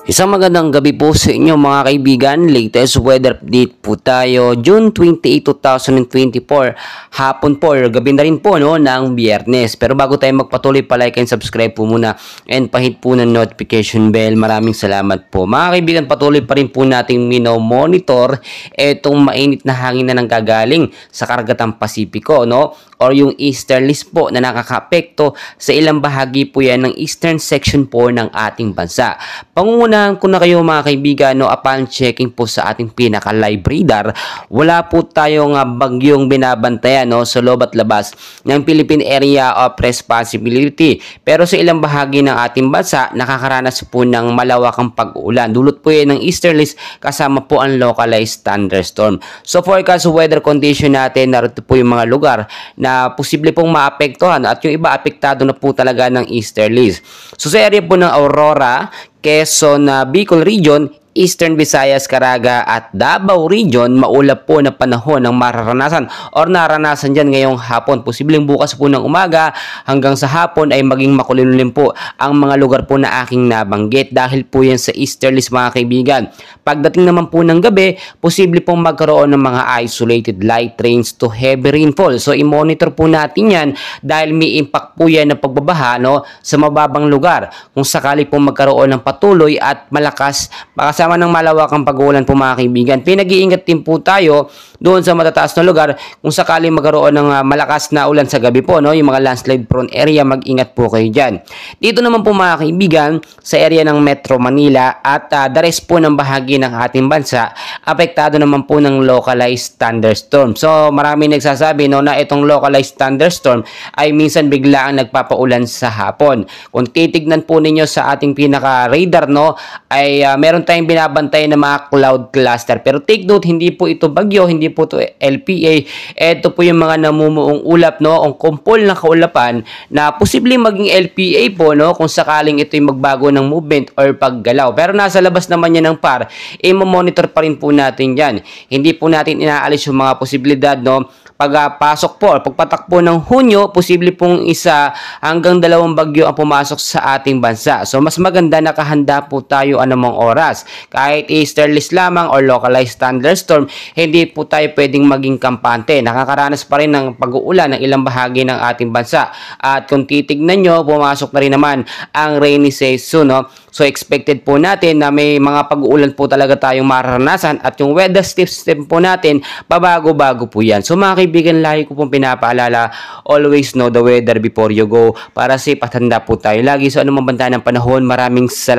Isang magandang gabi po sa inyo mga kaibigan. Latest weather update po tayo. June 28, 2024. Hapon po or gabi na rin po no, ng Biyernes. Pero bago tayo magpatuloy, like and subscribe po muna and pahit po ng notification bell. Maraming salamat po. Mga kaibigan, patuloy pa rin po nating monitor itong mainit na hangin na nanggagaling sa Karagatang Pasipiko, no? Or yung easterlies po na nakakaapekto sa ilang bahagi po yan ng eastern section po ng ating bansa. Pangungunahan ko na kayo mga kaibigan, no, upon checking po sa ating pinaka-live radar, wala po tayong bagyong binabantayan no, sa loob at labas ng Philippine Area of Responsibility. Pero sa ilang bahagi ng ating bansa, nakakaranas po ng malawakang pag-uulan. Dulot po yan ng easterlies kasama po ang localized thunderstorm. So forecast weather condition natin, narito po yung mga lugar na posible pong maapektuhan at yung iba apektado na po talaga ng easterlies. So sa area po ng Aurora, Quezon, Bicol Region, Eastern Visayas, Caraga at Davao Region, maulap po na panahon ng mararanasan or naranasan dyan ngayong hapon. Posibleng bukas po ng umaga hanggang sa hapon ay maging makulimlim po ang mga lugar po na aking nabanggit dahil po yan sa easterlies mga kaibigan. Pagdating naman po ng gabi, posible pong magkaroon ng mga isolated light rains to heavy rainfall. So i-monitor po natin yan dahil may impact po yan ng pagbabaha no, sa mababang lugar. Kung sakali po magkaroon ng patuloy at malakas kasama ng malawakang pag-uulan po mga kaibigan. Pinag-iingat din po tayo doon sa matataas na lugar kung sakaling magkaroon ng malakas na ulan sa gabi po, no? Yung mga landslide prone area, mag-ingat po kayo dyan. Dito naman po mga kaibigan, sa area ng Metro Manila at the rest po ng bahagi ng ating bansa, apektado naman po ng localized thunderstorm. So marami nagsasabi no, na itong localized thunderstorm ay minsan bigla ang nagpapaulan sa hapon. Kung titignan po ninyo sa ating pinaka-radar, no, ay meron tayong binabantay na mga cloud cluster. Pero take note, hindi po ito bagyo, hindi po ito LPA. Ito po yung mga namumuong ulap, no, ang kumpol na kaulapan na posibleng maging LPA po, no, kung sakaling ito'y magbago ng movement or paggalaw. Pero nasa labas naman yan ng PAR, i-monitor pa rin po natin yan. Hindi po natin inaalis yung mga posibilidad, no, pagpasok po, pagpatak po ng Hunyo, posible pong isa hanggang 2 bagyo ang pumasok sa ating bansa. So mas maganda nakahanda po tayo anumang oras. Kahit easterlies lamang or localized thunderstorm, hindi po tayo pwedeng maging kampante. Nakakaranas pa rin ng pag-uulan ng ilang bahagi ng ating bansa. At kung titignan nyo, pumasok na rin naman ang rainy season, no? So expected po natin na may mga pag-uulan po talaga tayong mararanasan at yung weather system po natin, pabago-bago po yan. So mga kaibigan, lagi ko pong pinapaalala, always know the weather before you go para safe at handa po tayo lagi. So anumang banta ng panahon, maraming salamat.